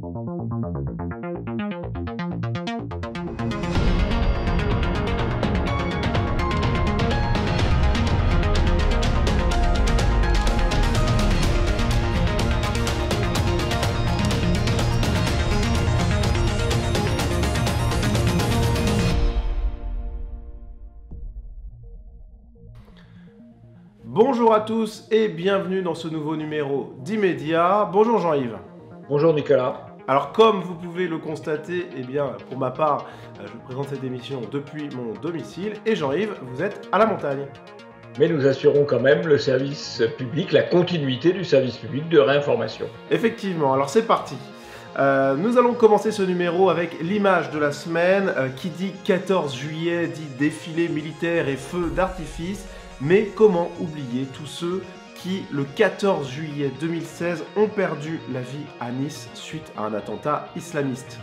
Bonjour à tous et bienvenue dans ce nouveau numéro d'Immédiat. Bonjour Jean-Yves. Bonjour Nicolas. Alors comme vous pouvez le constater, pour ma part, je présente cette émission depuis mon domicile et Jean-Yves, vous êtes à la montagne. Mais nous assurons quand même le service public, la continuité du service public de réinformation. Effectivement, alors c'est parti. Nous allons commencer ce numéro avec l'image de la semaine qui dit 14 juillet, dit défilé militaire et feu d'artifice. Mais comment oublier tous ceux qui, le 14 juillet 2016, ont perdu la vie à Nice suite à un attentat islamiste.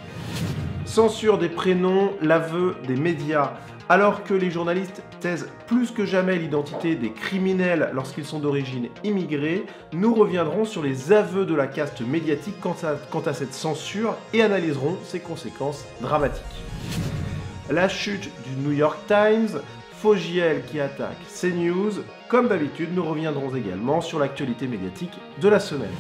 Censure des prénoms, l'aveu des médias. Alors que les journalistes taisent plus que jamais l'identité des criminels lorsqu'ils sont d'origine immigrée, nous reviendrons sur les aveux de la caste médiatique quant à cette censure et analyserons ses conséquences dramatiques. La chute du New York Times, Fogiel qui attaque CNews. Comme d'habitude, nous reviendrons également sur l'actualité médiatique de la semaine.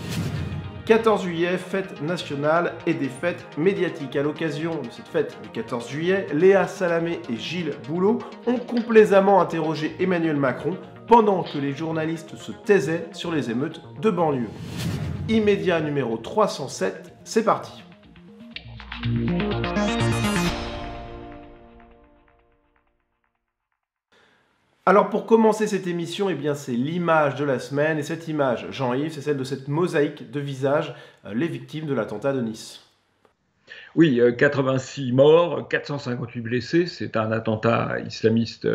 14 juillet, fête nationale et des fêtes médiatiques. À l'occasion de cette fête du 14 juillet, Léa Salamé et Gilles Boulot ont complaisamment interrogé Emmanuel Macron pendant que les journalistes se taisaient sur les émeutes de banlieue. Immédiat numéro 307, c'est parti. Alors pour commencer cette émission, c'est l'image de la semaine, et cette image, Jean-Yves, c'est celle de cette mosaïque de visages, les victimes de l'attentat de Nice. Oui, 86 morts, 458 blessés, c'est un attentat islamiste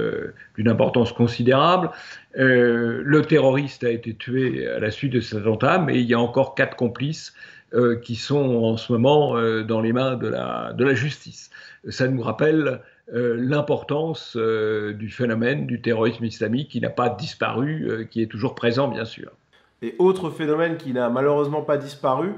d'une importance considérable. Le terroriste a été tué à la suite de cet attentat, mais il y a encore 4 complices qui sont en ce moment dans les mains de la justice. Ça nous rappelle l'importance du phénomène du terrorisme islamique qui n'a pas disparu, qui est toujours présent bien sûr. Et autre phénomène qui n'a malheureusement pas disparu,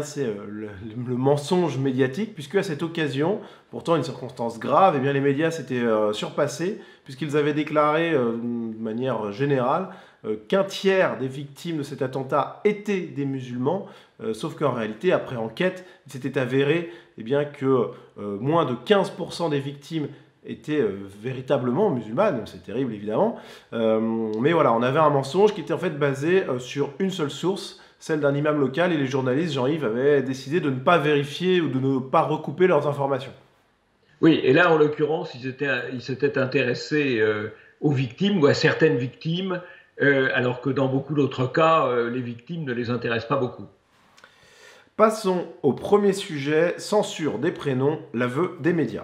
c'est le mensonge médiatique, puisque à cette occasion, pourtant une circonstance grave, les médias s'étaient surpassés, puisqu'ils avaient déclaré de manière générale qu'un tiers des victimes de cet attentat étaient des musulmans, sauf qu'en réalité, après enquête, il s'était avéré que moins de 15% des victimes étaient véritablement musulmanes. C'est terrible évidemment, mais voilà, on avait un mensonge qui était en fait basé sur une seule source, celle d'un imam local, et les journalistes, Jean-Yves, avaient décidé de ne pas vérifier ou de ne pas recouper leurs informations. Oui, et là en l'occurrence, ils s'étaient intéressés aux victimes ou à certaines victimes, alors que dans beaucoup d'autres cas, les victimes ne les intéressent pas beaucoup. Passons au premier sujet, censure des prénoms, l'aveu des médias.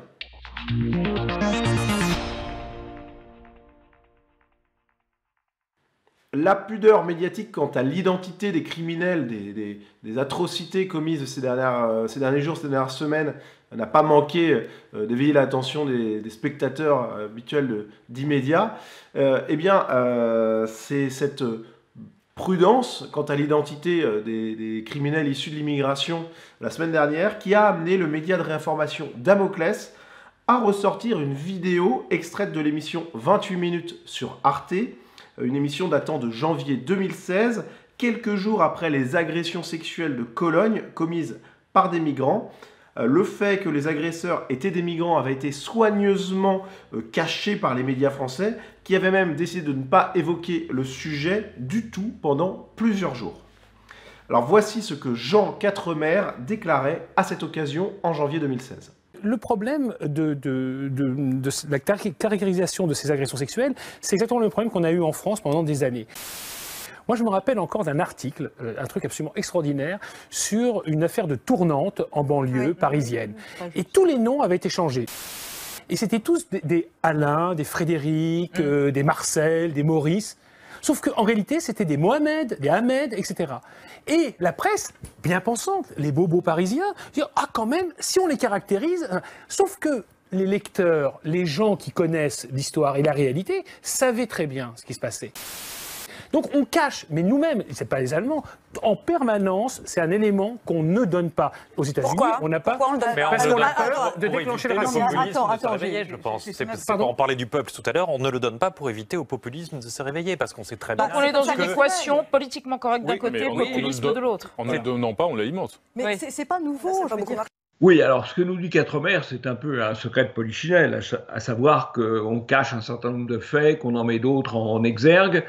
La pudeur médiatique quant à l'identité des criminels, des atrocités commises ces derniers jours, ces dernières semaines, n'a pas manqué d'éveiller l'attention des spectateurs habituels d'Immédiat. C'est cette prudence quant à l'identité des criminels issus de l'immigration la semaine dernière qui a amené le média de réinformation Damoclès à ressortir une vidéo extraite de l'émission 28 minutes sur Arte, une émission datant de janvier 2016, quelques jours après les agressions sexuelles de Cologne commises par des migrants. Le fait que les agresseurs étaient des migrants avait été soigneusement caché par les médias français, qui avaient même décidé de ne pas évoquer le sujet du tout pendant plusieurs jours. Alors voici ce que Jean Quatremer déclarait à cette occasion en janvier 2016. Le problème de la caractérisation de ces agressions sexuelles, c'est exactement le problème qu'on a eu en France pendant des années. Moi, je me rappelle encore d'un article, un truc absolument extraordinaire, sur une affaire de tournante en banlieue parisienne. Et tous les noms avaient été changés. Et c'était tous des Alain, des Frédéric, des Marcel, des Maurice. Sauf qu'en réalité, c'était des Mohamed, des Ahmed, etc. Et la presse, bien pensante, les bobos parisiens, disent « Ah, quand même, si on les caractérise... » Sauf que les lecteurs, les gens qui connaissent l'histoire et la réalité, savaient très bien ce qui se passait. Donc on cache, mais nous-mêmes, c'est pas les Allemands, en permanence, c'est un élément qu'on ne donne pas. Aux États-Unis, on n'a pas. Pourquoi on le donne pas? Parce qu'on a peur de déclencher le racisme. Attends, je pense. On parlait du peuple tout à l'heure, on ne le donne pas pour éviter au populisme de se réveiller, parce qu'on sait très bien. On est dans une équation politiquement correcte d'un côté, populisme de l'autre. En ne le donnant pas, on l'alimente. Mais c'est pas nouveau, je veux dire. Oui, alors ce que nous dit Quatremer, c'est un peu un secret de polichinelle, à savoir qu'on cache un certain nombre de faits, qu'on en met d'autres en exergue.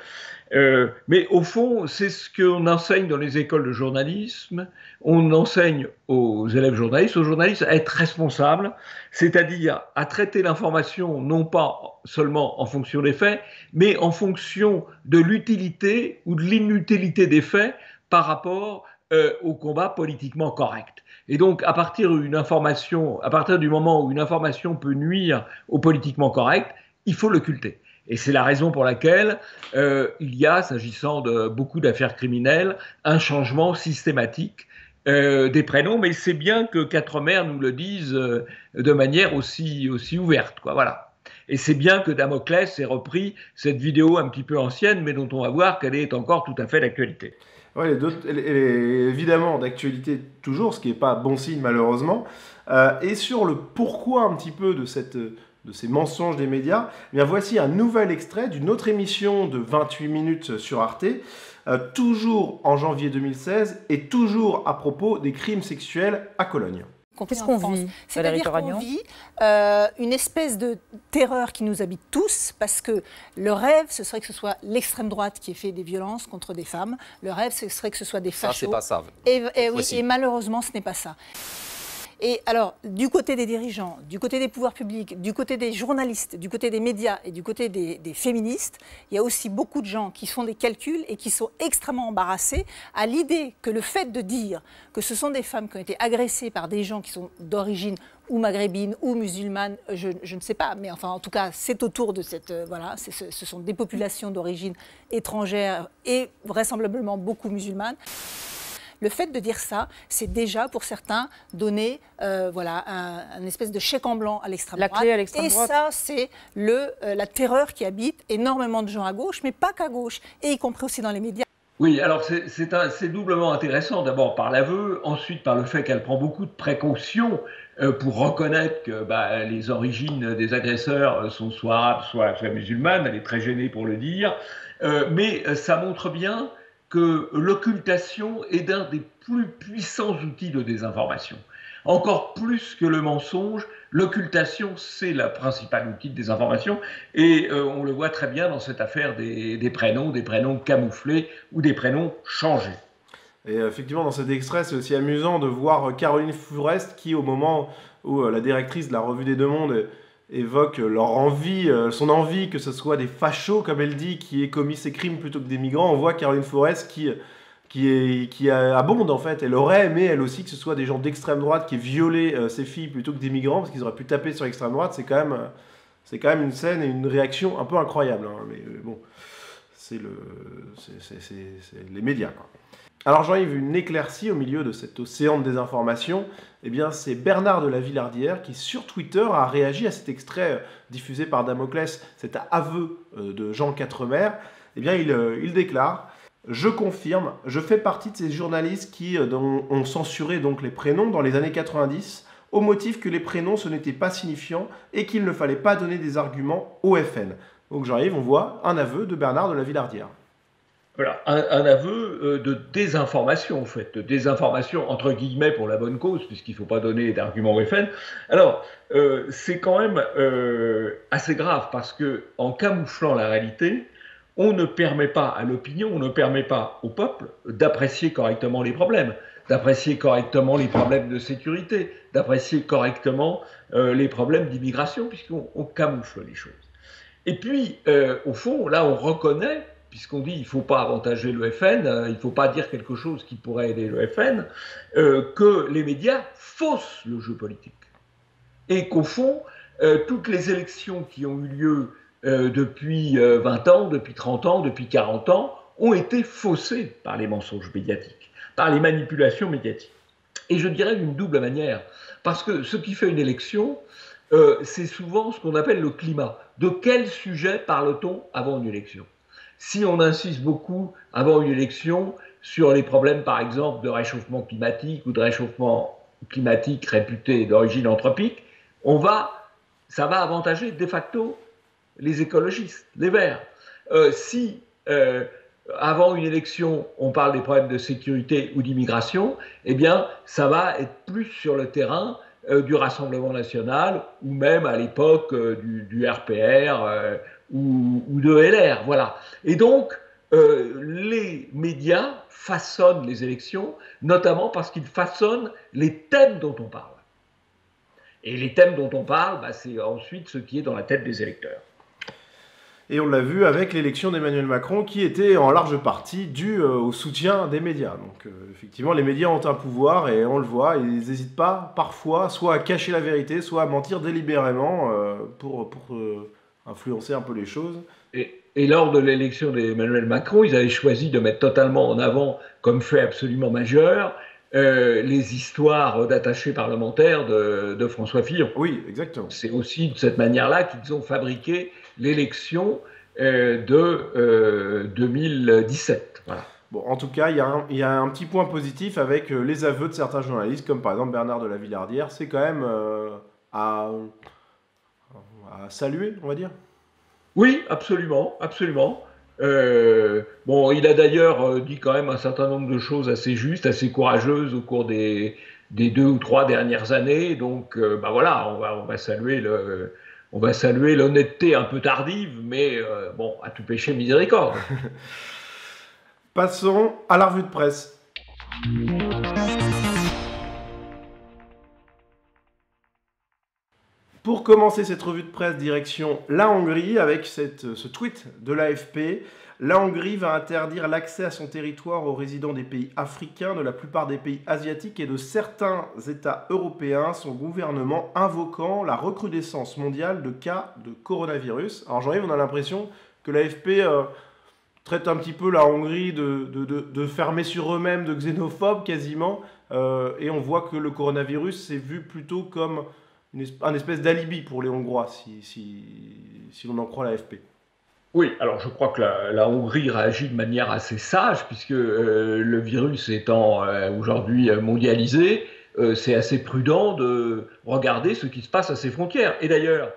Mais au fond, c'est ce qu'on enseigne dans les écoles de journalisme. On enseigne aux élèves journalistes, à être responsables, c'est-à-dire à traiter l'information non pas seulement en fonction des faits, mais en fonction de l'utilité ou de l'inutilité des faits par rapport au combat politiquement correct. Et donc, à partir du moment où une information peut nuire au politiquement correct, il faut l'occulter. Et c'est la raison pour laquelle il y a, s'agissant de beaucoup d'affaires criminelles, un changement systématique des prénoms. Mais c'est bien que Quatremer nous le dise de manière aussi ouverte, quoi. Voilà. Et c'est bien que Damoclès ait repris cette vidéo un petit peu ancienne, mais dont on va voir qu'elle est encore tout à fait d'actualité. Oui, elle est évidemment d'actualité toujours, ce qui n'est pas bon signe malheureusement. Et sur le pourquoi un petit peu de ces mensonges des médias, eh bien voici un nouvel extrait d'une autre émission de 28 minutes sur Arte, toujours en janvier 2016 et toujours à propos des crimes sexuels à Cologne. Qu'est-ce qu'on vit, C'est-à-dire qu'on vit une espèce de terreur qui nous habite tous, parce que le rêve, ce serait que ce soit l'extrême droite qui ait fait des violences contre des femmes. Le rêve, ce serait que ce soit des fachos. Ça, c'est pas ça. Et malheureusement, ce n'est pas ça. Et alors, du côté des dirigeants, du côté des pouvoirs publics, du côté des journalistes, du côté des médias et du côté des féministes, il y a aussi beaucoup de gens qui font des calculs et qui sont extrêmement embarrassés à l'idée que le fait de dire que ce sont des femmes qui ont été agressées par des gens qui sont d'origine ou maghrébine ou musulmane, je ne sais pas, mais enfin en tout cas c'est autour de cette... voilà, ce sont des populations d'origine étrangère et vraisemblablement beaucoup musulmanes. Le fait de dire ça, c'est déjà pour certains donner un espèce de chèque en blanc à l'extrême droite. La clé à l'extrême droite. Et ça, c'est la terreur qui habite énormément de gens à gauche, mais pas qu'à gauche, et y compris aussi dans les médias. Oui, alors c'est doublement intéressant, d'abord par l'aveu, ensuite par le fait qu'elle prend beaucoup de précautions pour reconnaître que les origines des agresseurs sont soit arabes, soit musulmanes. Elle est très gênée pour le dire, mais ça montre bien que l'occultation est d'un des plus puissants outils de désinformation. Encore plus que le mensonge, l'occultation, c'est le principal outil de désinformation. Et on le voit très bien dans cette affaire des prénoms camouflés ou des prénoms changés. Et effectivement, dans cet extrait, c'est aussi amusant de voir Caroline Fourest qui, au moment où la directrice de la Revue des Deux Mondes évoque son envie que ce soit des fachos, comme elle dit, qui aient commis ces crimes plutôt que des migrants. On voit Caroline Fourest qui abonde en fait. Elle aurait aimé elle aussi que ce soit des gens d'extrême droite qui aient violé ces filles plutôt que des migrants, parce qu'ils auraient pu taper sur l'extrême droite. C'est quand même une scène et une réaction un peu incroyable. Hein. Mais bon, c'est les médias, quoi. Alors Jean-Yves, une éclaircie au milieu de cet océan de désinformation, eh bien c'est Bernard de la Villardière qui sur Twitter a réagi à cet extrait diffusé par Damoclès, cet aveu de Jean Quatremer. Eh bien il déclare « Je confirme, je fais partie de ces journalistes qui ont censuré donc les prénoms dans les années 90 au motif que les prénoms ce n'était pas signifiant et qu'il ne fallait pas donner des arguments au FN. » Donc Jean-Yves, on voit un aveu de Bernard de la Villardière. Voilà, un aveu de désinformation, en fait, de désinformation entre guillemets pour la bonne cause, puisqu'il ne faut pas donner d'arguments au FN. Alors, c'est quand même assez grave, parce qu'en camouflant la réalité, on ne permet pas à l'opinion, on ne permet pas au peuple d'apprécier correctement les problèmes, d'apprécier correctement les problèmes de sécurité, d'apprécier correctement les problèmes d'immigration, puisqu'on camoufle les choses. Et puis, au fond, là, on reconnaît, puisqu'on dit qu'il ne faut pas avantager le FN, il ne faut pas dire quelque chose qui pourrait aider le FN, que les médias faussent le jeu politique. Et qu'au fond, toutes les élections qui ont eu lieu depuis 20 ans, depuis 30 ans, depuis 40 ans, ont été faussées par les mensonges médiatiques, par les manipulations médiatiques. Et je dirais d'une double manière, parce que ce qui fait une élection, c'est souvent ce qu'on appelle le climat. De quel sujet parle-t-on avant une élection ? si on insiste beaucoup avant une élection sur les problèmes, par exemple, de réchauffement climatique ou de réchauffement climatique réputé d'origine anthropique, ça va avantager de facto les écologistes, les Verts. Si avant une élection, on parle des problèmes de sécurité ou d'immigration, eh bien, ça va être plus sur le terrain du Rassemblement national ou même à l'époque du RPR ou de LR. Voilà. Et donc, les médias façonnent les élections, notamment parce qu'ils façonnent les thèmes dont on parle. Et les thèmes dont on parle, c'est ensuite ce qui est dans la tête des électeurs. Et on l'a vu avec l'élection d'Emmanuel Macron qui était en large partie due au soutien des médias. Donc effectivement, les médias ont un pouvoir et on le voit, ils n'hésitent pas parfois soit à cacher la vérité, soit à mentir délibérément pour influencer un peu les choses. Et lors de l'élection d'Emmanuel Macron, ils avaient choisi de mettre totalement en avant, comme fait absolument majeur, les histoires d'attachés parlementaires de François Fillon. Oui, exactement. C'est aussi de cette manière-là qu'ils ont fabriqué l'élection de 2017. Voilà. Bon, en tout cas, il y a un petit point positif avec les aveux de certains journalistes, comme par exemple Bernard de la Villardière. C'est quand même à saluer, on va dire. Oui, absolument, absolument. Bon, il a d'ailleurs dit quand même un certain nombre de choses assez justes, assez courageuses au cours des 2 ou 3 dernières années. Donc, voilà, on va saluer l'honnêteté un peu tardive, mais bon, à tout péché miséricorde. Passons à la revue de presse. Pour commencer cette revue de presse, direction la Hongrie, avec ce tweet de l'AFP. La Hongrie va interdire l'accès à son territoire aux résidents des pays africains, de la plupart des pays asiatiques et de certains États européens, son gouvernement invoquant la recrudescence mondiale de cas de coronavirus. Alors Jean-Yves, on a l'impression que l'AFP traite un petit peu la Hongrie de fermer sur eux-mêmes, de xénophobes quasiment, et on voit que le coronavirus s'est vu plutôt comme un espèce d'alibi pour les Hongrois, si l'on en croit l'AFP. Oui, alors je crois que la Hongrie réagit de manière assez sage, puisque le virus étant aujourd'hui mondialisé, c'est assez prudent de regarder ce qui se passe à ses frontières. Et d'ailleurs,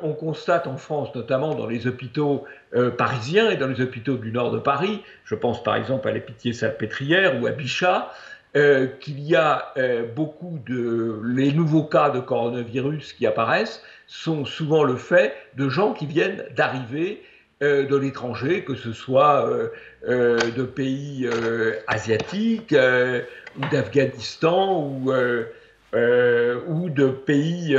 on constate en France, notamment dans les hôpitaux parisiens et dans les hôpitaux du nord de Paris, je pense par exemple à la Pitié-Salpêtrière ou à Bichat, qu'il y a les nouveaux cas de coronavirus qui apparaissent sont souvent le fait de gens qui viennent d'arriver de l'étranger, que ce soit de pays asiatiques ou d'Afghanistan ou de pays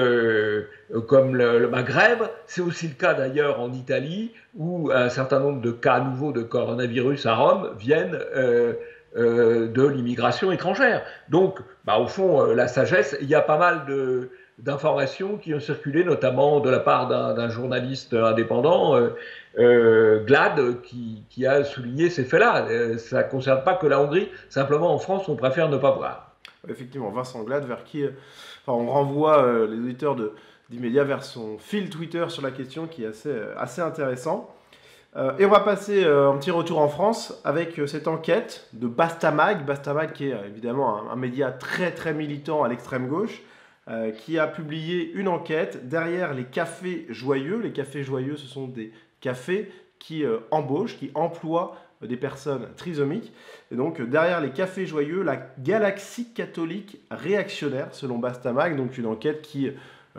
comme le Maghreb. C'est aussi le cas d'ailleurs en Italie, où un certain nombre de cas nouveaux de coronavirus à Rome viennent de l'immigration étrangère. Donc, au fond, la sagesse, il y a pas mal d'informations qui ont circulé, notamment de la part d'un journaliste indépendant, Glad, qui a souligné ces faits-là. Ça ne concerne pas que la Hongrie, simplement en France, on préfère ne pas voir. Effectivement, Vincent Glad, vers qui on renvoie les auditeurs d'Immédiat vers son fil Twitter sur la question, qui est assez intéressant. Et on va passer un petit retour en France avec cette enquête de Bastamag. Bastamag qui est évidemment un média très très militant à l'extrême gauche, qui a publié une enquête derrière les cafés joyeux. Les cafés joyeux, ce sont des cafés qui embauchent, qui emploient des personnes trisomiques. Et donc derrière les cafés joyeux, la galaxie catholique réactionnaire, selon Bastamag. Donc une enquête qui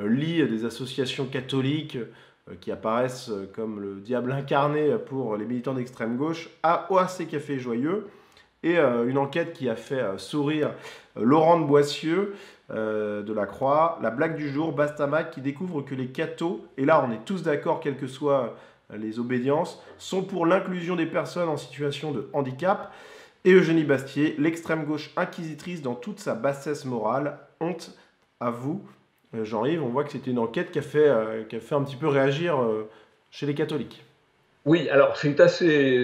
lie des associations catholiques qui apparaissent comme le diable incarné pour les militants d'extrême gauche à ces cafés joyeux. Et une enquête qui a fait sourire Laurent de Boissieu de la Croix. La blague du jour, Bastamag qui découvre que les cathos, et là on est tous d'accord quelles que soient les obédiences, sont pour l'inclusion des personnes en situation de handicap. Et Eugénie Bastier, l'extrême gauche inquisitrice dans toute sa bassesse morale. Honte à vous. Jean-Yves, on voit que c'était une enquête qui a fait un petit peu réagir chez les catholiques. Oui, alors ce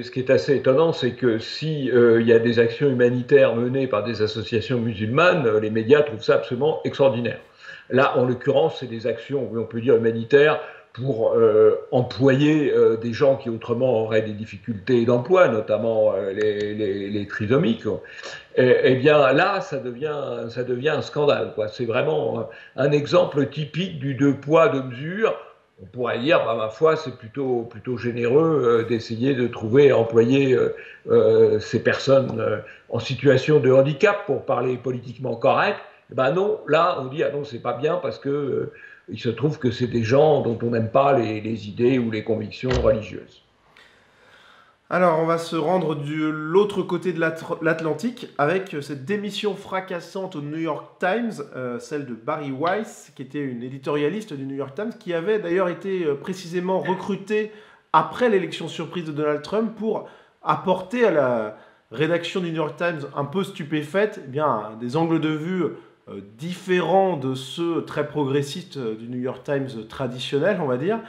qui est assez étonnant, c'est que si il y a des actions humanitaires menées par des associations musulmanes, les médias trouvent ça absolument extraordinaire. Là, en l'occurrence, c'est des actions, on peut dire, humanitaires pour employer des gens qui autrement auraient des difficultés d'emploi, notamment les trisomiques. Eh bien là, ça devient un scandale, quoi. C'est vraiment un exemple typique du deux poids, deux mesures. On pourrait dire, ma foi, c'est plutôt généreux d'essayer de trouver, employer ces personnes en situation de handicap, pour parler politiquement correct. Ben non, là, on dit, ah non, c'est pas bien parce que il se trouve que c'est des gens dont on n'aime pas les idées ou les convictions religieuses. Alors, on va se rendre de l'autre côté de l'Atlantique avec cette démission fracassante au New York Times, celle de Bari Weiss, qui était une éditorialiste du New York Times, qui avait d'ailleurs été précisément recrutée après l'élection surprise de Donald Trump pour apporter à la rédaction du New York Times, un peu stupéfaite, des angles de vue différents de ceux très progressistes du New York Times traditionnel, on va dire.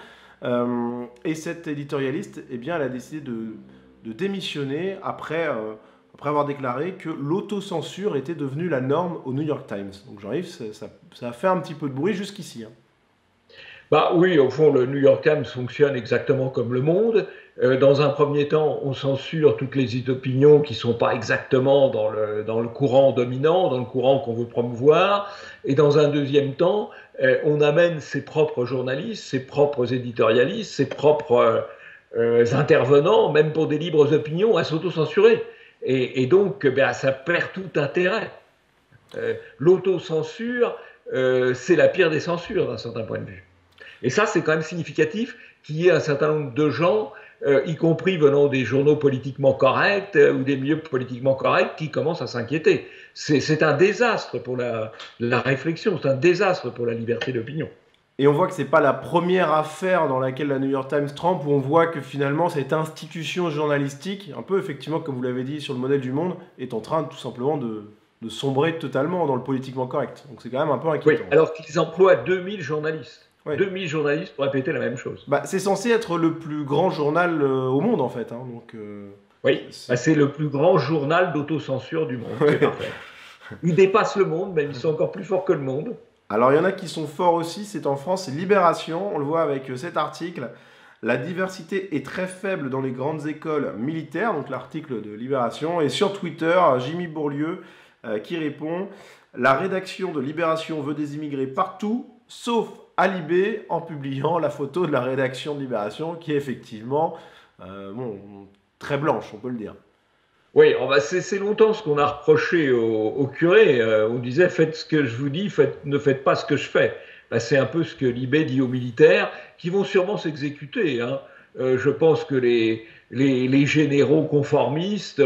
Et cette éditorialiste, elle a décidé de démissionner après avoir déclaré que l'autocensure était devenue la norme au New York Times. Donc Jean-Yves, ça a fait un petit peu de bruit jusqu'ici. Bah oui, au fond, le New York Times fonctionne exactement comme Le Monde. Dans un premier temps, on censure toutes les opinions qui ne sont pas exactement dans le courant dominant, dans le courant qu'on veut promouvoir. Et dans un deuxième temps, on amène ses propres journalistes, ses propres éditorialistes, ses propres intervenants, même pour des libres opinions, à s'autocensurer. Et donc, ça perd tout intérêt. L'autocensure, c'est la pire des censures d'un certain point de vue. Et ça, c'est quand même significatif qu'il y ait un certain nombre de gens, y compris venant des journaux politiquement corrects ou des milieux politiquement corrects, qui commencent à s'inquiéter. C'est un désastre pour la réflexion, c'est un désastre pour la liberté d'opinion. Et on voit que ce n'est pas la première affaire dans laquelle la New York Times trempe, où on voit que finalement cette institution journalistique, un peu effectivement comme vous l'avez dit sur le modèle du Monde, est en train tout simplement de sombrer totalement dans le politiquement correct. Donc c'est quand même un peu inquiétant. Oui, alors qu'ils emploient 2000 journalistes. Ouais. 2000 journalistes pour répéter la même chose. C'est censé être le plus grand journal au monde en fait. Donc, oui, c'est le plus grand journal d'autocensure du monde. C'est parfait. Ils dépassent le Monde, mais ils sont encore plus forts que le Monde. Alors il y en a qui sont forts aussi, c'est en France, c'est Libération. On le voit avec cet article. La diversité est très faible dans les grandes écoles militaires, donc l'article de Libération. Et sur Twitter, Jimmy Bourlieu qui répond « La rédaction de Libération veut des immigrés partout, sauf à Libé, en publiant la photo de la rédaction de Libération, qui est effectivement très blanche, on peut le dire. » Oui, c'est longtemps ce qu'on a reproché au curé. On disait « Faites ce que je vous dis, ne faites pas ce que je fais ». C'est un peu ce que Libé dit aux militaires, qui vont sûrement s'exécuter. Je pense que les généraux conformistes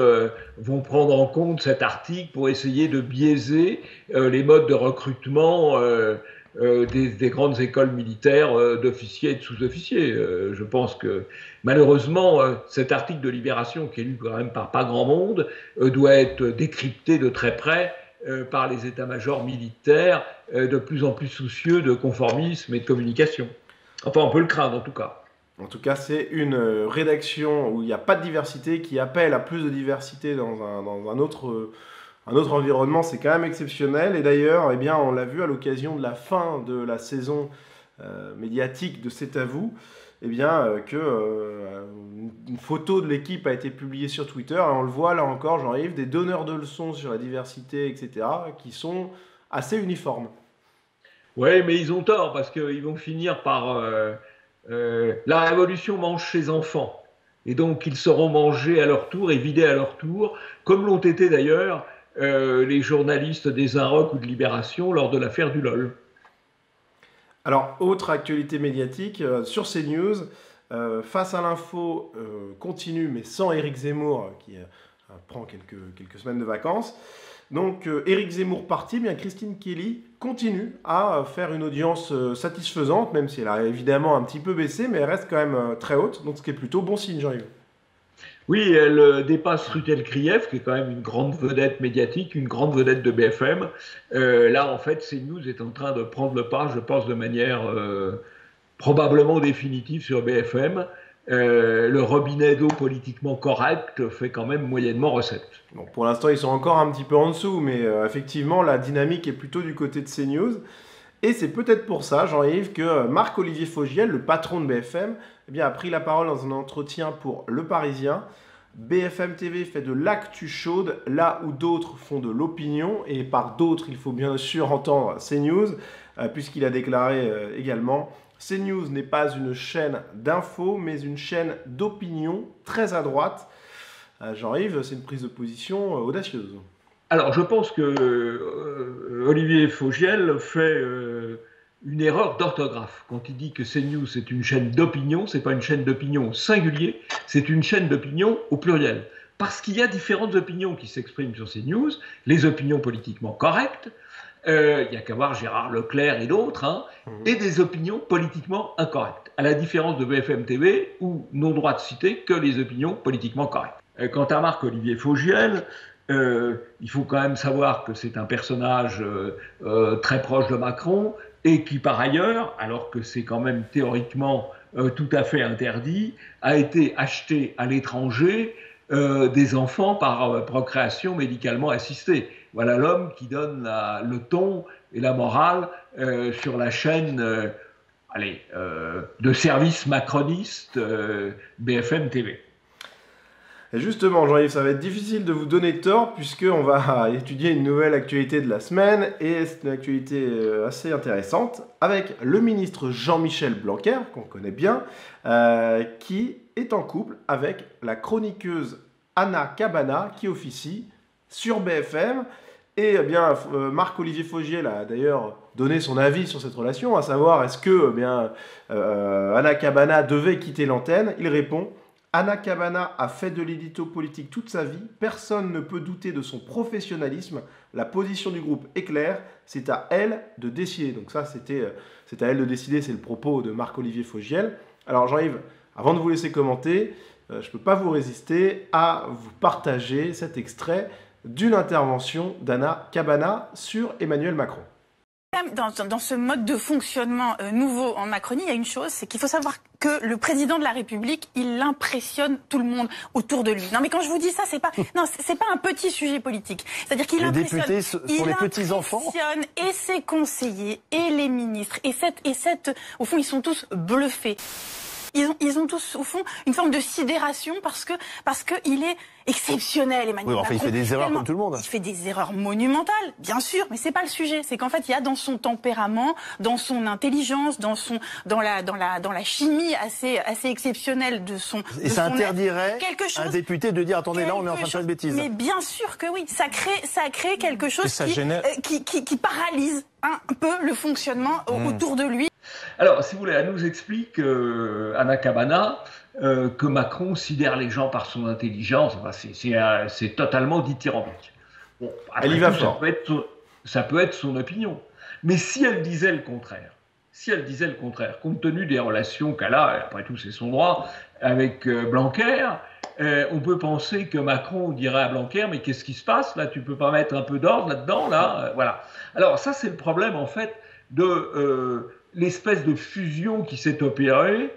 vont prendre en compte cet article pour essayer de biaiser les modes de recrutement des grandes écoles militaires d'officiers et de sous-officiers. Je pense que malheureusement, cet article de Libération, qui est lu quand même par pas grand monde, doit être décrypté de très près par les états-majors militaires, de plus en plus soucieux de conformisme et de communication. Enfin, on peut le craindre en tout cas. En tout cas, c'est une rédaction où il n'y a pas de diversité, qui appelle à plus de diversité dans un autre environnement. C'est quand même exceptionnel. Et d'ailleurs, on l'a vu à l'occasion de la fin de la saison médiatique de C'est à vous, une photo de l'équipe a été publiée sur Twitter. Et on le voit là encore, Jean-Yves, des donneurs de leçons sur la diversité, etc., qui sont assez uniformes. Oui, mais ils ont tort, parce qu'ils vont finir par... la révolution mange ses enfants. Et donc, ils seront mangés à leur tour et vidés à leur tour, comme l'ont été d'ailleurs les journalistes des Inrocks ou de Libération lors de l'affaire du LOL. Alors, autre actualité médiatique, sur CNews, Face à l'info continue, mais sans Éric Zemmour, qui prend quelques semaines de vacances. Donc, Éric Zemmour parti, Christine Kelly continue à faire une audience satisfaisante, même si elle a évidemment un petit peu baissé, mais elle reste quand même très haute, donc ce qui est plutôt bon signe, Jean-Yves. Oui, elle dépasse Rutel Krief, qui est quand même une grande vedette médiatique, une grande vedette de BFM. Là, en fait, CNews est en train de prendre le pas, je pense, de manière probablement définitive sur BFM. Le robinet d'eau politiquement correct fait quand même moyennement recette. Bon, pour l'instant, ils sont encore un petit peu en dessous, mais effectivement, la dynamique est plutôt du côté de CNews. Et c'est peut-être pour ça, Jean-Yves, que Marc-Olivier Fogiel, le patron de BFM, eh bien, a pris la parole dans un entretien pour Le Parisien. BFM TV fait de l'actu chaude, là où d'autres font de l'opinion. Et par d'autres, il faut bien sûr entendre CNews, puisqu'il a déclaré également « CNews n'est pas une chaîne d'infos, mais une chaîne d'opinion très à droite ». Jean-Yves, c'est une prise de position audacieuse. Alors, je pense que Olivier Fogiel fait une erreur d'orthographe quand il dit que CNews c'est une chaîne d'opinion. C'est pas une chaîne d'opinion au singulier, c'est une chaîne d'opinion au pluriel. Parce qu'il y a différentes opinions qui s'expriment sur CNews, les opinions politiquement correctes, il n'y a qu'à voir Gérard Leclerc et d'autres, hein, et des opinions politiquement incorrectes, à la différence de BFM TV, où n'ont droit de citer que les opinions politiquement correctes. Quant à Marc-Olivier Fogiel, il faut quand même savoir que c'est un personnage très proche de Macron et qui, par ailleurs, alors que c'est quand même théoriquement tout à fait interdit, a été acheté à l'étranger des enfants par procréation médicalement assistée. Voilà l'homme qui donne le ton et la morale sur la chaîne de service macroniste BFM TV. Et justement, Jean-Yves, ça va être difficile de vous donner tort puisqu'on va étudier une nouvelle actualité de la semaine et c'est une actualité assez intéressante avec le ministre Jean-Michel Blanquer, qu'on connaît bien, qui est en couple avec la chroniqueuse Anna Cabana qui officie sur BFM. Et bien, Marc-Olivier Fogiel a d'ailleurs donné son avis sur cette relation, à savoir est-ce que Anna Cabana devait quitter l'antenne. Il répond: Anna Cabana a fait de l'édito politique toute sa vie. Personne ne peut douter de son professionnalisme. La position du groupe est claire. C'est à elle de décider. Donc ça, c'est à elle de décider. C'est le propos de Marc-Olivier Fogiel. Alors Jean-Yves, avant de vous laisser commenter, je ne peux pas vous résister à vous partager cet extrait d'une intervention d'Anna Cabana sur Emmanuel Macron. Dans ce mode de fonctionnement nouveau en Macronie, il y a une chose, c'est qu'il faut savoir que le président de la République, il impressionne tout le monde autour de lui. Non, mais quand je vous dis ça, c'est pas un petit sujet politique. C'est-à-dire qu'il impressionne. Les députés sont les petits enfants. Il impressionne et ses conseillers et les ministres au fond, ils sont tous bluffés. Ils ont tous, au fond, une forme de sidération parce que il est exceptionnel, Emmanuel Macron. Oui, enfin, il fait des erreurs comme tout le monde. Il fait des erreurs monumentales, bien sûr, mais c'est pas le sujet. C'est qu'en fait, il y a dans son tempérament, dans son intelligence, dans la chimie assez exceptionnelle de son. Et ça interdirait à un député de dire attendez, là, on est en train de faire une bêtise. Mais bien sûr que oui, ça crée quelque chose qui paralyse un peu le fonctionnement autour de lui. Alors, si vous voulez, elle nous explique, Anna Cabana, que Macron sidère les gens par son intelligence. Enfin, c'est totalement dithyrambique. Bon, après elle y va tout, fort. Ça peut être son opinion. Mais si elle disait le contraire, compte tenu des relations qu'elle a, et après tout c'est son droit, avec Blanquer, on peut penser que Macron dirait à Blanquer, mais qu'est-ce qui se passe là? Tu peux pas mettre un peu d'ordre là-dedans, là, voilà. Alors ça, c'est le problème en fait de l'espèce de fusion qui s'est opérée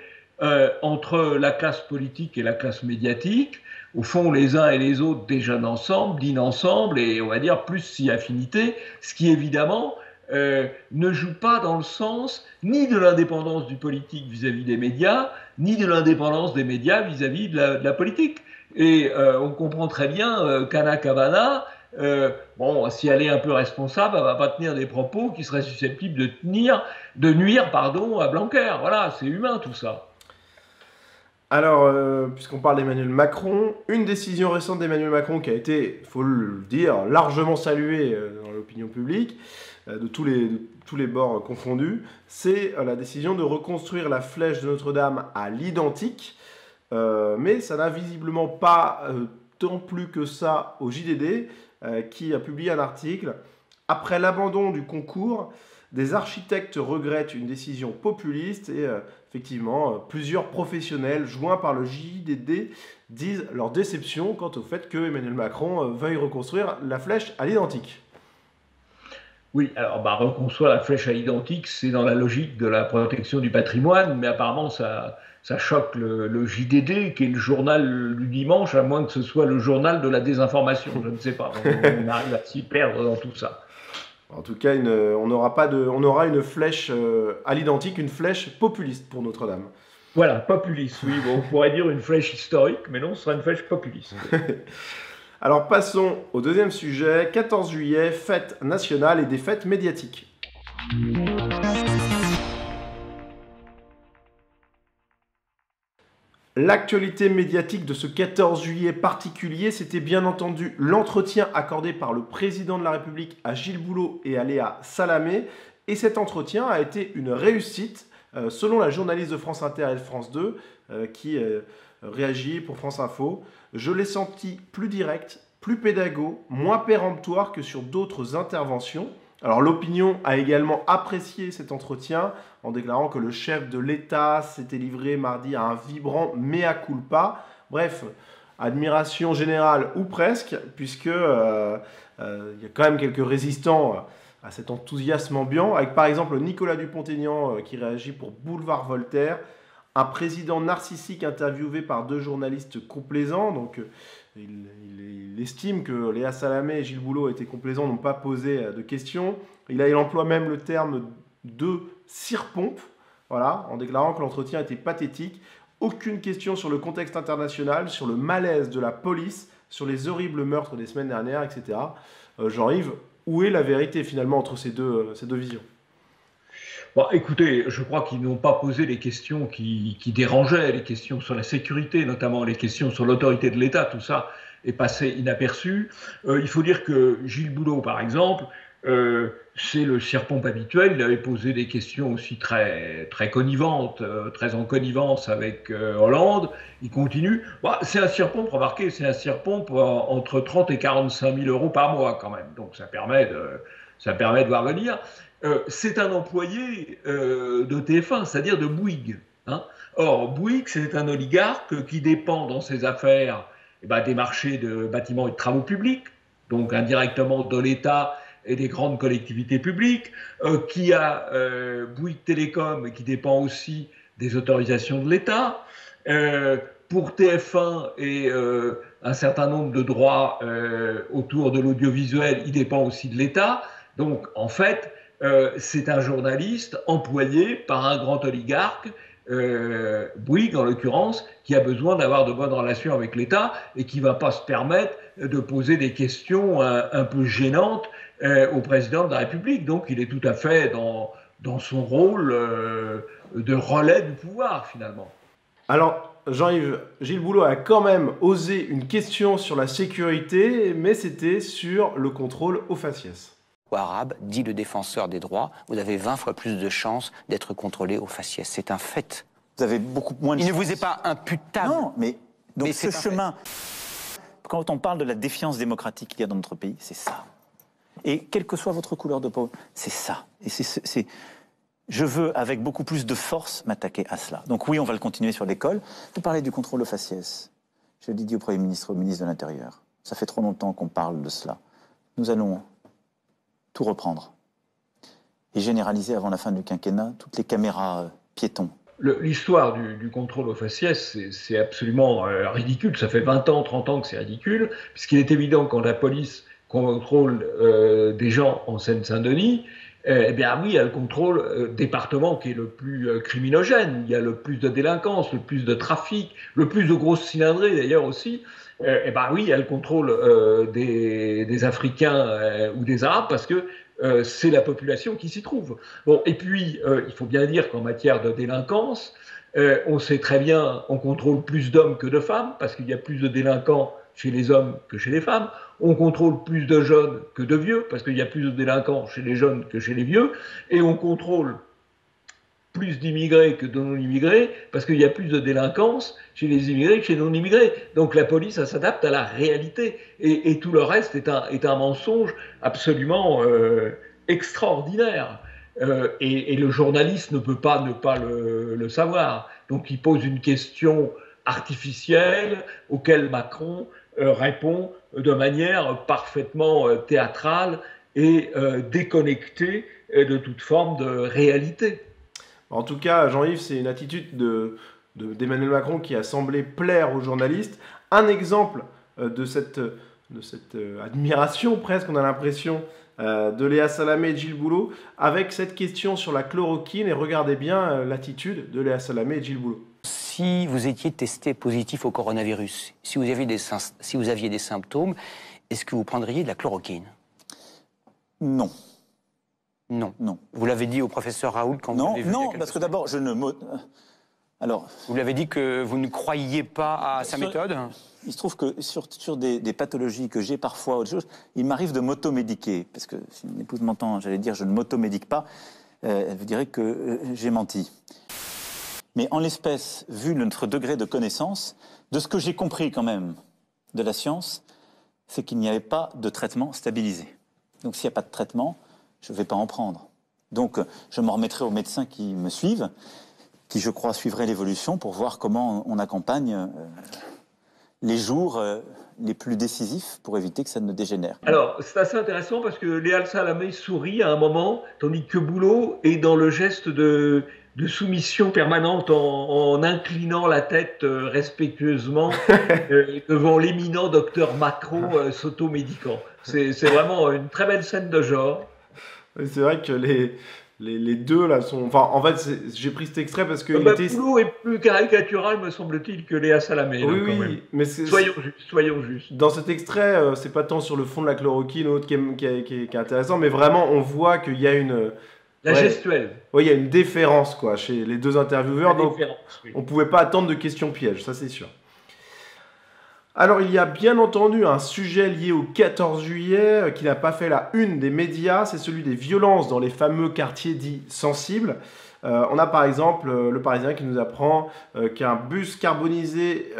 entre la classe politique et la classe médiatique. Au fond, les uns et les autres déjeunent ensemble, dînent ensemble, et on va dire plus si affinité, ce qui évidemment ne joue pas dans le sens ni de l'indépendance du politique vis-à-vis des médias, ni de l'indépendance des médias vis-à-vis de la politique. Et on comprend très bien qu'Anna Cabana, si elle est un peu responsable, elle ne va pas tenir des propos qui seraient susceptibles de nuire à Blanquer. Voilà, c'est humain tout ça. Alors, puisqu'on parle d'Emmanuel Macron, une décision récente d'Emmanuel Macron qui a été, il faut le dire, largement saluée dans l'opinion publique, de tous les bords confondus, c'est la décision de reconstruire la flèche de Notre-Dame à l'identique, mais ça n'a visiblement pas tant plu que ça au JDD, qui a publié un article. Après l'abandon du concours, des architectes regrettent une décision populiste et effectivement, plusieurs professionnels joints par le JDD disent leur déception quant au fait que Emmanuel Macron veuille reconstruire la flèche à l'identique. Oui, alors reconstruire la flèche à l'identique, c'est dans la logique de la protection du patrimoine, mais apparemment ça choque le JDD, qui est le journal du dimanche, à moins que ce soit le journal de la désinformation, je ne sais pas, on arrive à s'y perdre dans tout ça. En tout cas, on aura une flèche à l'identique, une flèche populiste pour Notre-Dame. Voilà, populiste, oui. Bon, on pourrait dire une flèche historique, mais non, ce sera une flèche populiste. Alors passons au deuxième sujet, 14 juillet, fête nationale et des fêtes médiatiques. L'actualité médiatique de ce 14 juillet particulier, c'était bien entendu l'entretien accordé par le président de la République à Gilles Boulot et à Léa Salamé. Et cet entretien a été une réussite, selon la journaliste de France Inter et de France 2, qui réagit pour France Info. Je l'ai senti plus direct, plus pédago, moins péremptoire que sur d'autres interventions. Alors l'opinion a également apprécié cet entretien en déclarant que le chef de l'État s'était livré mardi à un vibrant mea culpa. Bref, admiration générale ou presque, puisque y a quand même quelques résistants à cet enthousiasme ambiant, avec par exemple Nicolas Dupont-Aignan qui réagit pour Boulevard Voltaire, un président narcissique interviewé par 2 journalistes complaisants, donc il estime que Léa Salamé et Gilles Boulot étaient complaisants, n'ont pas posé de questions. Il emploie même le terme de cire-pompe, voilà, en déclarant que l'entretien était pathétique. Aucune question sur le contexte international, sur le malaise de la police, sur les horribles meurtres des semaines dernières, etc. Jean-Yves, où est la vérité finalement entre ces deux visions ? Bon, écoutez, je crois qu'ils n'ont pas posé les questions qui dérangeaient, les questions sur la sécurité, notamment les questions sur l'autorité de l'État, tout ça est passé inaperçu. Il faut dire que Gilles Boulot, par exemple, c'est le cire-pompe habituel, il avait posé des questions aussi très conniventes, très en connivence avec Hollande, il continue. Bon, c'est un cire-pompe, remarquez, c'est un cire-pompe entre 30 et 45 000 euros par mois quand même, donc ça permet de voir venir. C'est un employé de TF1, c'est-à-dire de Bouygues. Hein. Or, Bouygues, c'est un oligarque qui dépend dans ses affaires des marchés de bâtiments et de travaux publics, donc indirectement de l'État et des grandes collectivités publiques, qui a Bouygues Télécom, qui dépend aussi des autorisations de l'État. Pour TF1 et un certain nombre de droits autour de l'audiovisuel, il dépend aussi de l'État. Donc, en fait, c'est un journaliste employé par un grand oligarque, Bouygues en l'occurrence, qui a besoin d'avoir de bonnes relations avec l'État et qui ne va pas se permettre de poser des questions un peu gênantes au président de la République. Donc il est tout à fait dans son rôle de relais du pouvoir finalement. Alors Jean-Yves, Gilles Boulot a quand même osé une question sur la sécurité, mais c'était sur le contrôle au faciès. Arabe, dit le défenseur des droits, vous avez 20 fois plus de chances d'être contrôlé au faciès. C'est un fait. Vous avez beaucoup moins de chances. Il ne vous est pas imputable. Non, mais donc mais ce chemin, quand on parle de la défiance démocratique qu'il y a dans notre pays, c'est ça. Et quelle que soit votre couleur de peau, c'est ça. Et je veux, avec beaucoup plus de force, m'attaquer à cela. Donc oui, on va le continuer sur l'école. Vous parlez du contrôle au faciès. Je l'ai dit au Premier ministre, au ministre de l'Intérieur. Ça fait trop longtemps qu'on parle de cela. Nous allons tout reprendre et généraliser avant la fin du quinquennat toutes les caméras piétons. L'histoire du contrôle au faciès, c'est absolument ridicule. Ça fait 20 ans, 30 ans que c'est ridicule, puisqu'il est évident que quand la police contrôle des gens en Seine-Saint-Denis, eh bien oui, il y a le contrôle département qui est le plus criminogène, il y a le plus de délinquance, le plus de trafic, le plus de grosses cylindrées d'ailleurs aussi. Eh bien oui, il y a le contrôle des Africains ou des Arabes parce que c'est la population qui s'y trouve. Bon, et puis, il faut bien dire qu'en matière de délinquance, on sait très bien, on contrôle plus d'hommes que de femmes parce qu'il y a plus de délinquants chez les hommes que chez les femmes. On contrôle plus de jeunes que de vieux parce qu'il y a plus de délinquants chez les jeunes que chez les vieux. Et on contrôle plus d'immigrés que de non-immigrés, parce qu'il y a plus de délinquance chez les immigrés que chez les non-immigrés. Donc la police, ça s'adapte à la réalité. Et tout le reste est un mensonge absolument extraordinaire. Et le journaliste ne peut pas ne pas le savoir. Donc il pose une question artificielle auquel Macron répond de manière parfaitement théâtrale et déconnectée de toute forme de réalité. En tout cas, Jean-Yves, c'est une attitude d'Emmanuel Macron qui a semblé plaire aux journalistes. Un exemple de cette admiration, presque, on a l'impression, de Léa Salamé et Gilles Boulot, avec cette question sur la chloroquine. Et regardez bien l'attitude de Léa Salamé et Gilles Boulot. Si vous étiez testé positif au coronavirus, si vous aviez des symptômes, est-ce que vous prendriez de la chloroquine? Non. Non. Non. Vous l'avez dit au professeur Raoult quand vous l'avez vu? Non, parce que d'abord, je ne... Alors... Vous l'avez dit que vous ne croyiez pas à sa méthode? Il se trouve que sur des pathologies que j'ai parfois, autre chose, il m'arrive de m'automédiquer. Parce que si une épouse m'entend, j'allais dire je ne m'automédique pas, elle vous dirait que j'ai menti. Mais en l'espèce, vu notre degré de connaissance, de ce que j'ai compris quand même de la science, c'est qu'il n'y avait pas de traitement stabilisé. Donc s'il n'y a pas de traitement, je ne vais pas en prendre. Donc je m'en remettrai aux médecins qui me suivent, qui je crois suivraient l'évolution pour voir comment on accompagne les jours les plus décisifs pour éviter que ça ne dégénère. Alors, c'est assez intéressant parce que Léa Salamé sourit à un moment, tandis que Boulot est dans le geste de soumission permanente en inclinant la tête respectueusement devant l'éminent docteur Macron s'automédiquant. C'est vraiment une très belle scène de genre. C'est vrai que les deux là sont... Enfin, en fait, j'ai pris cet extrait parce que... Boulot est plus caricatural, me semble-t-il, que Léa Salamé. Oui, là, quand même. Mais soyons justes. Dans cet extrait, c'est pas tant sur le fond de la chloroquine ou autre qui est intéressant, mais vraiment, on voit qu'il y a une... La gestuelle. Oui, il y a une déférence quoi, chez les deux intervieweurs, donc oui. On ne pouvait pas attendre de questions pièges, ça c'est sûr. Alors, il y a bien entendu un sujet lié au 14 juillet qui n'a pas fait la une des médias, c'est celui des violences dans les fameux quartiers dits sensibles. On a par exemple le Parisien qui nous apprend qu'un bus carbonisé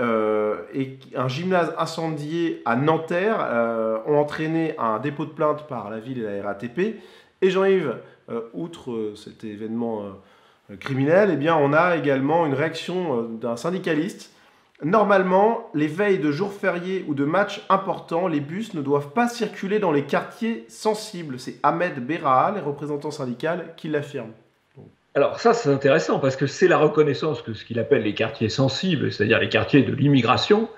et un gymnase incendié à Nanterre ont entraîné un dépôt de plainte par la ville et la RATP. Et Jean-Yves, outre cet événement criminel, eh bien, on a également une réaction d'un syndicaliste. Normalement, les veilles de jours fériés ou de matchs importants, les bus ne doivent pas circuler dans les quartiers sensibles. C'est Ahmed Berra, les représentants syndicaux, qui l'affirment. Alors ça, c'est intéressant parce que c'est la reconnaissance que ce qu'il appelle les quartiers sensibles, c'est-à-dire les quartiers de l'immigration,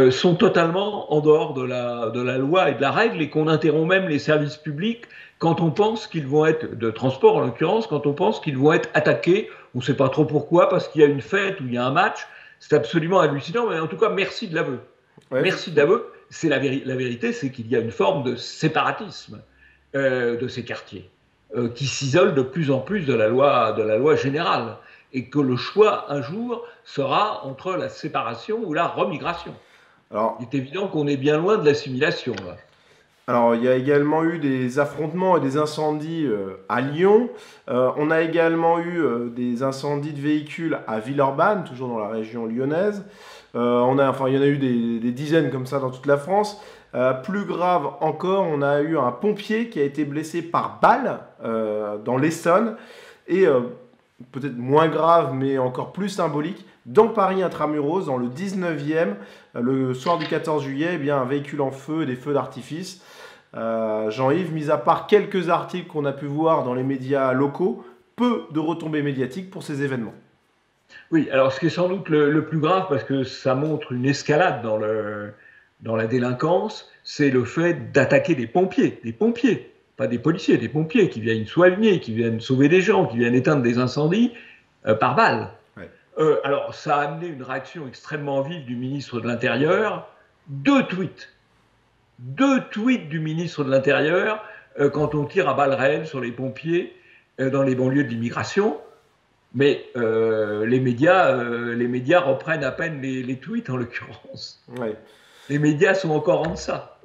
sont totalement en dehors de la loi et de la règle et qu'on interrompt même les services publics quand on pense qu'ils vont être, de transport en l'occurrence, quand on pense qu'ils vont être attaqués, on ne sait pas trop pourquoi, parce qu'il y a une fête ou il y a un match. C'est absolument hallucinant, mais en tout cas, merci de l'aveu. Ouais, merci de l'aveu. C'est la vérité, c'est qu'il y a une forme de séparatisme de ces quartiers qui s'isolent de plus en plus de la loi générale et que le choix, un jour, sera entre la séparation ou la remigration. Alors, il est évident qu'on est bien loin de l'assimilation, là. Alors, il y a également eu des affrontements et des incendies à Lyon. On a également eu des incendies de véhicules à Villeurbanne, toujours dans la région lyonnaise. Il y en a eu des dizaines comme ça dans toute la France. Plus grave encore, on a eu un pompier qui a été blessé par balle dans l'Essonne. Et peut-être moins grave, mais encore plus symbolique, dans Paris intramuros, dans le 19e, le soir du 14 juillet, eh bien, un véhicule en feu et des feux d'artifice. Jean-Yves, mis à part quelques articles qu'on a pu voir dans les médias locaux, peu de retombées médiatiques pour ces événements. Oui, alors ce qui est sans doute le plus grave, parce que ça montre une escalade dans la délinquance, c'est le fait d'attaquer des pompiers, pas des policiers, des pompiers qui viennent soigner, qui viennent sauver des gens, qui viennent éteindre des incendies par balle. Ouais. Alors ça a amené une réaction extrêmement vive du ministre de l'Intérieur, deux tweets du ministre de l'Intérieur quand on tire à balles réelles sur les pompiers dans les banlieues de l'immigration. Mais les médias reprennent à peine les tweets en l'occurrence. Ouais. Les médias sont encore en deçà.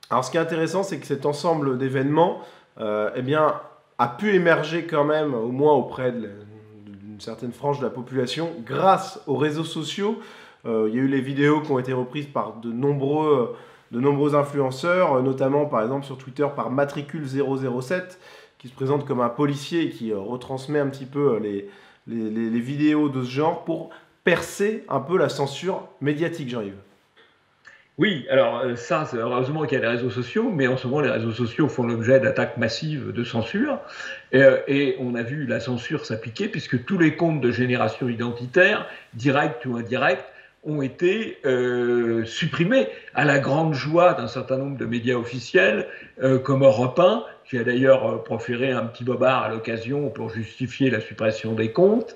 Alors ce qui est intéressant, c'est que cet ensemble d'événements eh bien, a pu émerger quand même, au moins auprès d'une certaine frange de la population, grâce aux réseaux sociaux. Il y a eu les vidéos qui ont été reprises par de nombreux influenceurs, notamment par exemple sur Twitter par Matricule 007, qui se présente comme un policier et qui retransmet un petit peu les vidéos de ce genre pour percer un peu la censure médiatique, Jean-Yves. Oui, alors ça, c'est heureusement qu'il y a les réseaux sociaux, mais en ce moment, les réseaux sociaux font l'objet d'attaques massives de censure. Et on a vu la censure s'appliquer puisque tous les comptes de génération identitaire, directs ou indirects, ont été supprimés à la grande joie d'un certain nombre de médias officiels comme Europe 1, qui a d'ailleurs proféré un petit bobard à l'occasion pour justifier la suppression des comptes.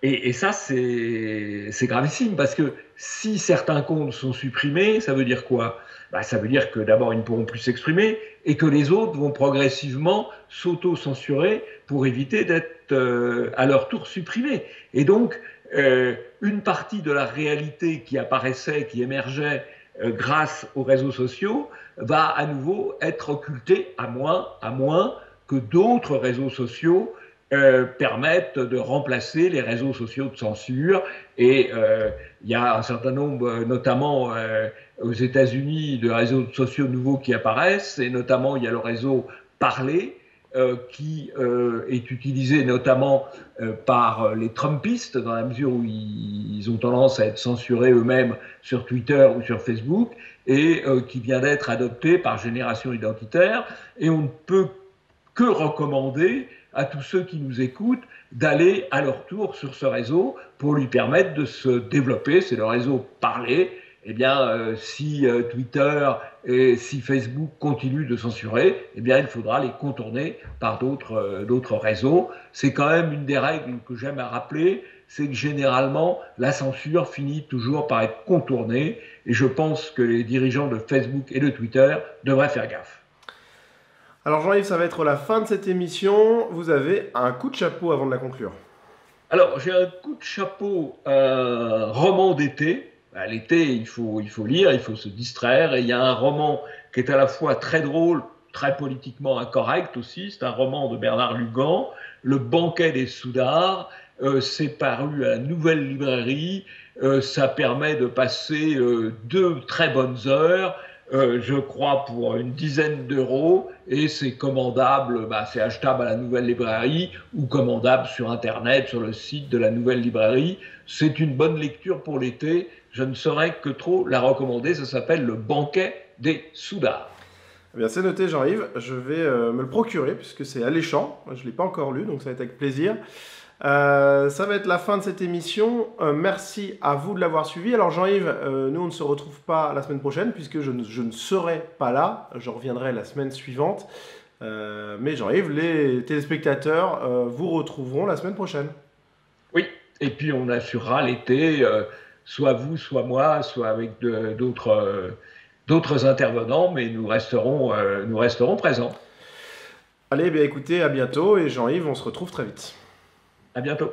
Et ça, c'est gravissime, parce que si certains comptes sont supprimés, ça veut dire quoi? Ça veut dire que d'abord, ils ne pourront plus s'exprimer, et que les autres vont progressivement s'auto-censurer pour éviter d'être à leur tour supprimés. Et donc, une partie de la réalité qui apparaissait, qui émergeait grâce aux réseaux sociaux, va à nouveau être occultée, à moins que d'autres réseaux sociaux permettent de remplacer les réseaux sociaux de censure. Et il y a un certain nombre, notamment aux États-Unis, de réseaux sociaux nouveaux qui apparaissent, et notamment il y a le réseau Parler, qui est utilisé notamment par les Trumpistes, dans la mesure où ils ont tendance à être censurés eux-mêmes sur Twitter ou sur Facebook, et qui vient d'être adopté par Génération Identitaire. Et on ne peut que recommander à tous ceux qui nous écoutent d'aller à leur tour sur ce réseau pour lui permettre de se développer. C'est le réseau Parler. Eh bien, si Twitter et si Facebook continuent de censurer, eh bien, il faudra les contourner par d'autres réseaux. C'est quand même une des règles que j'aime à rappeler, c'est que généralement, la censure finit toujours par être contournée, et je pense que les dirigeants de Facebook et de Twitter devraient faire gaffe. Alors Jean-Yves, ça va être la fin de cette émission. Vous avez un coup de chapeau avant de la conclure. Alors, j'ai un coup de chapeau, un roman d'été. L'été, il faut lire, il faut se distraire. Et il y a un roman qui est à la fois très drôle, très politiquement incorrect aussi. C'est un roman de Bernard Lugan, Le banquet des Soudards. C'est paru à la Nouvelle Librairie. Ça permet de passer 2 très bonnes heures, je crois pour une dizaine d'euros. Et c'est commandable, c'est achetable à la Nouvelle Librairie ou commandable sur Internet, sur le site de la Nouvelle Librairie. C'est une bonne lecture pour l'été. Je ne saurais que trop la recommander. Ça s'appelle Le banquet des Soudards. Eh bien, c'est noté, Jean-Yves. Je vais me le procurer puisque c'est alléchant. Je ne l'ai pas encore lu, donc ça va être avec plaisir. Ça va être la fin de cette émission. Merci à vous de l'avoir suivi. Alors Jean-Yves, nous on ne se retrouve pas la semaine prochaine puisque je ne serai pas là. Je reviendrai la semaine suivante. Mais Jean-Yves, les téléspectateurs vous retrouveront la semaine prochaine. Oui, et puis on assurera l'été, soit vous, soit moi, soit avec d'autres intervenants, mais nous resterons présents. Allez, bien écoutez, à bientôt, et Jean-Yves, on se retrouve très vite. À bientôt.